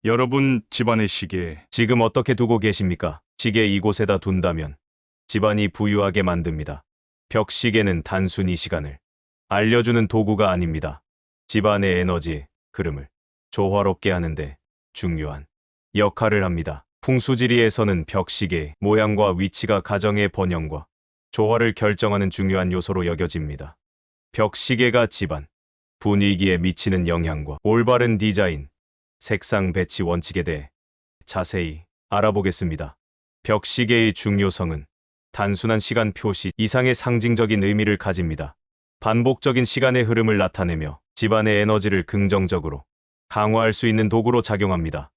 여러분 집안의 시계 지금 어떻게 두고 계십니까? 시계 이곳에다 둔다면 집안이 부유하게 만듭니다. 벽시계는 단순히 시간을 알려주는 도구가 아닙니다. 집안의 에너지 흐름을 조화롭게 하는데 중요한 역할을 합니다. 풍수지리에서는 벽시계의 모양과 위치가 가정의 번영과 조화를 결정하는 중요한 요소로 여겨집니다. 벽시계가 집안 분위기에 미치는 영향과 올바른 디자인, 색상 배치 원칙에 대해 자세히 알아보겠습니다. 벽시계의 중요성은 단순한 시간 표시 이상의 상징적인 의미를 가집니다. 반복적인 시간의 흐름을 나타내며 집안의 에너지를 긍정적으로 강화할 수 있는 도구로 작용합니다.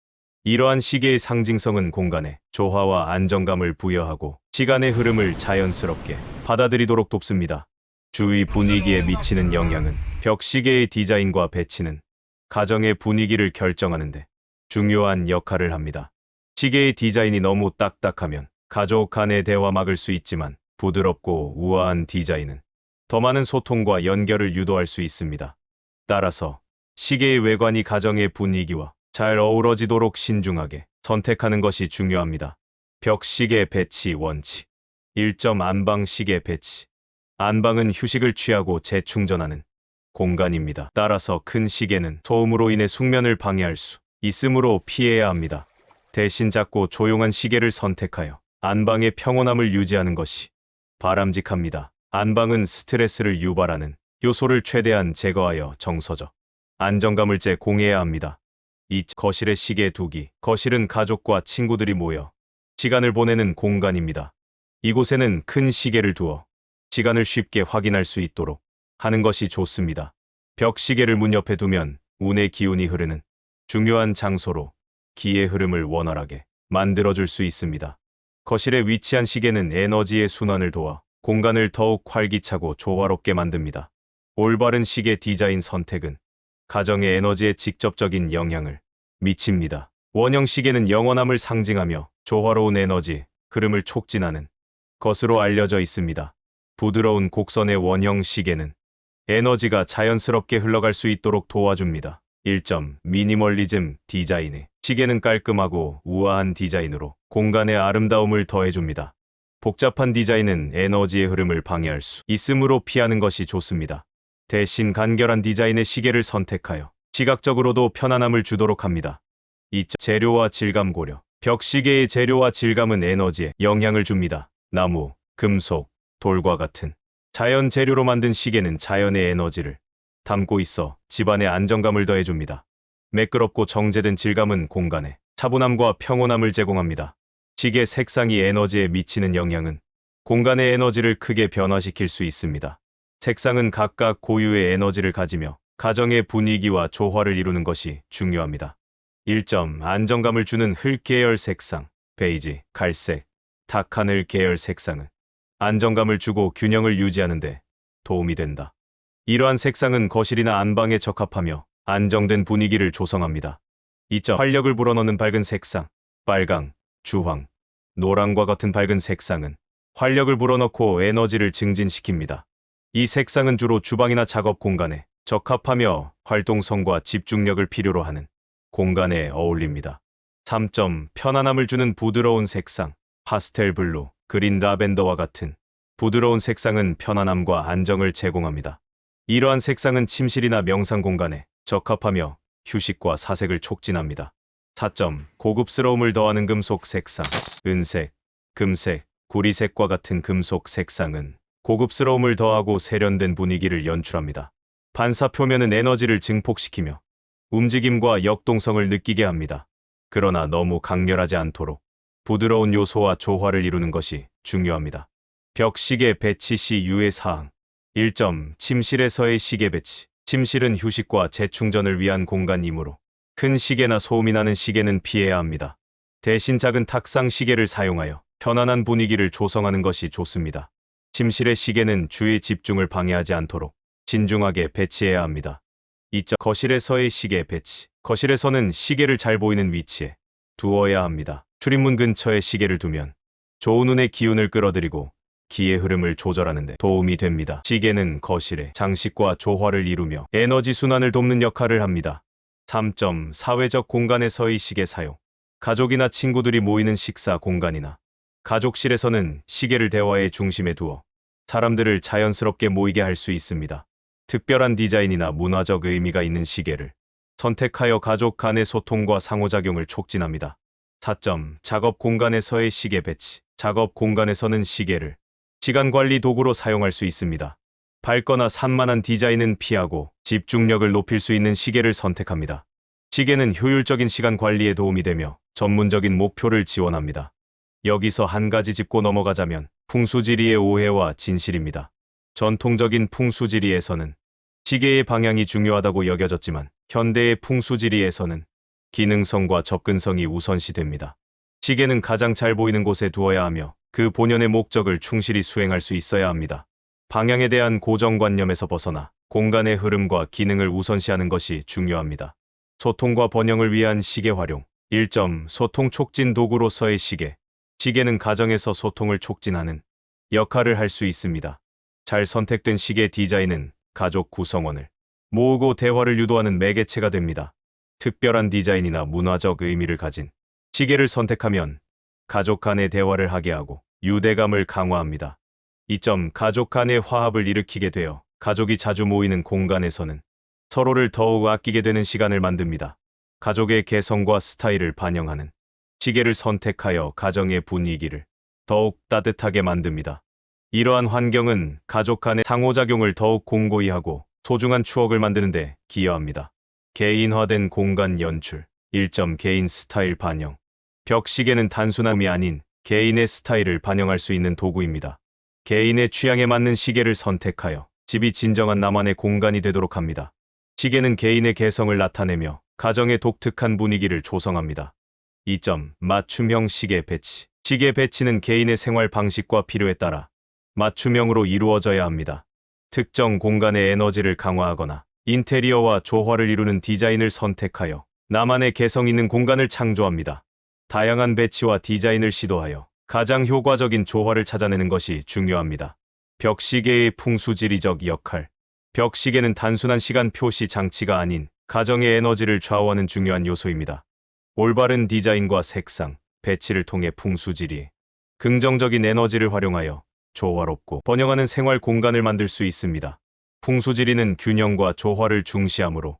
이러한 시계의 상징성은 공간에 조화와 안정감을 부여하고 시간의 흐름을 자연스럽게 받아들이도록 돕습니다. 주위 분위기에 미치는 영향은 벽시계의 디자인과 배치는 가정의 분위기를 결정하는데 중요한 역할을 합니다. 시계의 디자인이 너무 딱딱하면 가족 간의 대화 막을 수 있지만 부드럽고 우아한 디자인은 더 많은 소통과 연결을 유도할 수 있습니다. 따라서 시계의 외관이 가정의 분위기와 잘 어우러지도록 신중하게 선택하는 것이 중요합니다. 벽시계 배치 원칙 1점 안방 시계 배치 안방은 휴식을 취하고 재충전하는 공간입니다. 따라서 큰 시계는 소음으로 인해 숙면을 방해할 수 있으므로 피해야 합니다. 대신 작고 조용한 시계를 선택하여 안방의 평온함을 유지하는 것이 바람직합니다. 안방은 스트레스를 유발하는 요소를 최대한 제거하여 정서적 안정감을 제공해야 합니다. 거실에 시계 두기. 거실은 가족과 친구들이 모여 시간을 보내는 공간입니다. 이곳에는 큰 시계를 두어 시간을 쉽게 확인할 수 있도록 하는 것이 좋습니다. 벽시계를 문 옆에 두면 운의 기운이 흐르는 중요한 장소로 기의 흐름을 원활하게 만들어줄 수 있습니다. 거실에 위치한 시계는 에너지의 순환을 도와 공간을 더욱 활기차고 조화롭게 만듭니다. 올바른 시계 디자인 선택은 가정의 에너지에 직접적인 영향을 미칩니다. 원형 시계는 영원함을 상징하며 조화로운 에너지 흐름을 촉진하는 것으로 알려져 있습니다. 부드러운 곡선의 원형 시계는 에너지가 자연스럽게 흘러갈 수 있도록 도와줍니다. 1점 미니멀리즘 디자인의 시계는 깔끔하고 우아한 디자인으로 공간의 아름다움을 더해줍니다. 복잡한 디자인은 에너지의 흐름을 방해할 수 있으므로 피하는 것이 좋습니다. 대신 간결한 디자인의 시계를 선택하여 시각적으로도 편안함을 주도록 합니다. 2점 재료와 질감 고려 벽시계의 재료와 질감은 에너지에 영향을 줍니다. 나무, 금속, 돌과 같은 자연 재료로 만든 시계는 자연의 에너지를 담고 있어 집안의 안정감을 더해줍니다. 매끄럽고 정제된 질감은 공간에 차분함과 평온함을 제공합니다. 시계 색상이 에너지에 미치는 영향은 공간의 에너지를 크게 변화시킬 수 있습니다. 색상은 각각 고유의 에너지를 가지며 가정의 분위기와 조화를 이루는 것이 중요합니다. 1점 안정감을 주는 흙 계열 색상 베이지, 갈색, 탁하늘 계열 색상은 안정감을 주고 균형을 유지하는 데 도움이 된다. 이러한 색상은 거실이나 안방에 적합하며 안정된 분위기를 조성합니다. 2점 활력을 불어넣는 밝은 색상 빨강, 주황, 노랑과 같은 밝은 색상은 활력을 불어넣고 에너지를 증진시킵니다. 이 색상은 주로 주방이나 작업 공간에 적합하며 활동성과 집중력을 필요로 하는 공간에 어울립니다. 3점 편안함을 주는 부드러운 색상 파스텔 블루, 그린 라벤더와 같은 부드러운 색상은 편안함과 안정을 제공합니다. 이러한 색상은 침실이나 명상 공간에 적합하며 휴식과 사색을 촉진합니다. 4점 고급스러움을 더하는 금속 색상 은색, 금색, 구리색과 같은 금속 색상은 고급스러움을 더하고 세련된 분위기를 연출합니다. 반사 표면은 에너지를 증폭시키며 움직임과 역동성을 느끼게 합니다. 그러나 너무 강렬하지 않도록 부드러운 요소와 조화를 이루는 것이 중요합니다. 벽시계 배치 시 유의사항 1점 침실에서의 시계 배치 침실은 휴식과 재충전을 위한 공간이므로 큰 시계나 소음이 나는 시계는 피해야 합니다. 대신 작은 탁상 시계를 사용하여 편안한 분위기를 조성하는 것이 좋습니다. 침실의 시계는 주의 집중을 방해하지 않도록 신중하게 배치해야 합니다. 2점 거실에서의 시계 배치 거실에서는 시계를 잘 보이는 위치에 두어야 합니다. 출입문 근처에 시계를 두면 좋은 운의 기운을 끌어들이고 기의 흐름을 조절하는 데 도움이 됩니다. 시계는 거실의 장식과 조화를 이루며 에너지 순환을 돕는 역할을 합니다. 3점. 사회적 공간에서의 시계 사용. 가족이나 친구들이 모이는 식사 공간이나 가족실에서는 시계를 대화의 중심에 두어 사람들을 자연스럽게 모이게 할 수 있습니다. 특별한 디자인이나 문화적 의미가 있는 시계를 선택하여 가족 간의 소통과 상호작용을 촉진합니다. 4점. 작업 공간에서의 시계 배치. 작업 공간에서는 시계를 시간관리 도구로 사용할 수 있습니다. 밝거나 산만한 디자인은 피하고 집중력을 높일 수 있는 시계를 선택합니다. 시계는 효율적인 시간 관리에 도움이 되며 전문적인 목표를 지원합니다. 여기서 한 가지 짚고 넘어가자면 풍수지리의 오해와 진실입니다. 전통적인 풍수지리에서는 시계의 방향이 중요하다고 여겨졌지만 현대의 풍수지리에서는 기능성과 접근성이 우선시됩니다. 시계는 가장 잘 보이는 곳에 두어야 하며 그 본연의 목적을 충실히 수행할 수 있어야 합니다. 방향에 대한 고정관념에서 벗어나 공간의 흐름과 기능을 우선시하는 것이 중요합니다. 소통과 번영을 위한 시계 활용. 1점. 소통 촉진 도구로서의 시계. 시계는 가정에서 소통을 촉진하는 역할을 할 수 있습니다. 잘 선택된 시계 디자인은 가족 구성원을 모으고 대화를 유도하는 매개체가 됩니다. 특별한 디자인이나 문화적 의미를 가진 시계를 선택하면 가족 간의 대화를 하게 하고 유대감을 강화합니다. 2점. 가족 간의 화합을 일으키게 되어 가족이 자주 모이는 공간에서는 서로를 더욱 아끼게 되는 시간을 만듭니다. 가족의 개성과 스타일을 반영하는 시계를 선택하여 가정의 분위기를 더욱 따뜻하게 만듭니다. 이러한 환경은 가족 간의 상호작용을 더욱 공고히 하고 소중한 추억을 만드는 데 기여합니다. 개인화된 공간 연출. 1점. 개인 스타일 반영. 벽시계는 단순함이 아닌 개인의 스타일을 반영할 수 있는 도구입니다. 개인의 취향에 맞는 시계를 선택하여 집이 진정한 나만의 공간이 되도록 합니다. 시계는 개인의 개성을 나타내며 가정의 독특한 분위기를 조성합니다. 2점. 맞춤형 시계 배치. 시계 배치는 개인의 생활 방식과 필요에 따라 맞춤형으로 이루어져야 합니다. 특정 공간의 에너지를 강화하거나 인테리어와 조화를 이루는 디자인을 선택하여 나만의 개성 있는 공간을 창조합니다. 다양한 배치와 디자인을 시도하여 가장 효과적인 조화를 찾아내는 것이 중요합니다. 벽시계의 풍수지리적 역할. 벽시계는 단순한 시간 표시 장치가 아닌 가정의 에너지를 좌우하는 중요한 요소입니다. 올바른 디자인과 색상, 배치를 통해 풍수지리에 긍정적인 에너지를 활용하여 조화롭고 번영하는 생활 공간을 만들 수 있습니다. 풍수지리는 균형과 조화를 중시하므로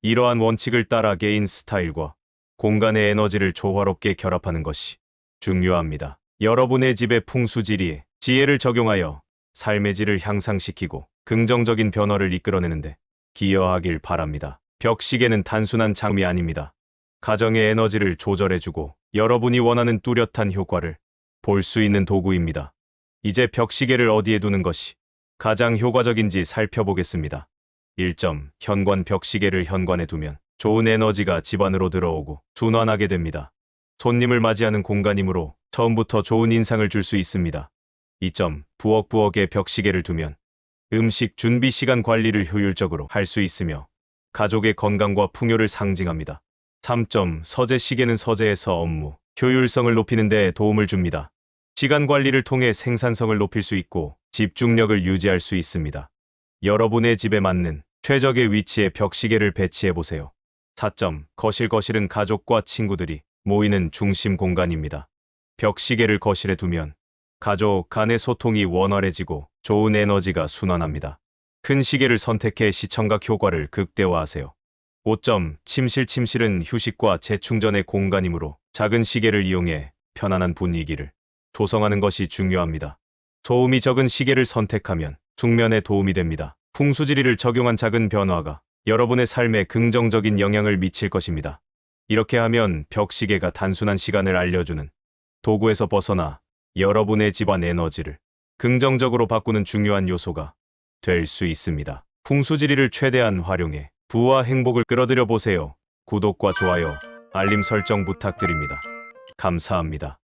이러한 원칙을 따라 개인 스타일과 공간의 에너지를 조화롭게 결합하는 것이 중요합니다. 여러분의 집의 풍수지리에 지혜를 적용하여 삶의 질을 향상시키고 긍정적인 변화를 이끌어내는데 기여하길 바랍니다. 벽시계는 단순한 장비 아닙니다. 가정의 에너지를 조절해주고 여러분이 원하는 뚜렷한 효과를 볼 수 있는 도구입니다. 이제 벽시계를 어디에 두는 것이 가장 효과적인지 살펴보겠습니다. 1점. 현관. 벽시계를 현관에 두면 좋은 에너지가 집 안으로 들어오고 순환하게 됩니다. 손님을 맞이하는 공간이므로 처음부터 좋은 인상을 줄 수 있습니다. 2점. 부엌에 벽시계를 두면 음식 준비 시간 관리를 효율적으로 할 수 있으며 가족의 건강과 풍요를 상징합니다. 3점. 서재. 시계는 서재에서 업무 효율성을 높이는 데 도움을 줍니다. 시간 관리를 통해 생산성을 높일 수 있고 집중력을 유지할 수 있습니다. 여러분의 집에 맞는 최적의 위치에 벽시계를 배치해 보세요. 4점. 거실. 거실은 가족과 친구들이 모이는 중심 공간입니다. 벽시계를 거실에 두면 가족 간의 소통이 원활해지고 좋은 에너지가 순환합니다. 큰 시계를 선택해 시청각 효과를 극대화하세요. 5점. 침실. 침실은 휴식과 재충전의 공간이므로 작은 시계를 이용해 편안한 분위기를 조성하는 것이 중요합니다. 소음이 적은 시계를 선택하면 숙면에 도움이 됩니다. 풍수지리를 적용한 작은 변화가 여러분의 삶에 긍정적인 영향을 미칠 것입니다. 이렇게 하면 벽시계가 단순한 시간을 알려주는 도구에서 벗어나 여러분의 집안 에너지를 긍정적으로 바꾸는 중요한 요소가 될 수 있습니다. 풍수지리를 최대한 활용해 부와 행복을 끌어들여 보세요. 구독과 좋아요, 알림 설정 부탁드립니다. 감사합니다.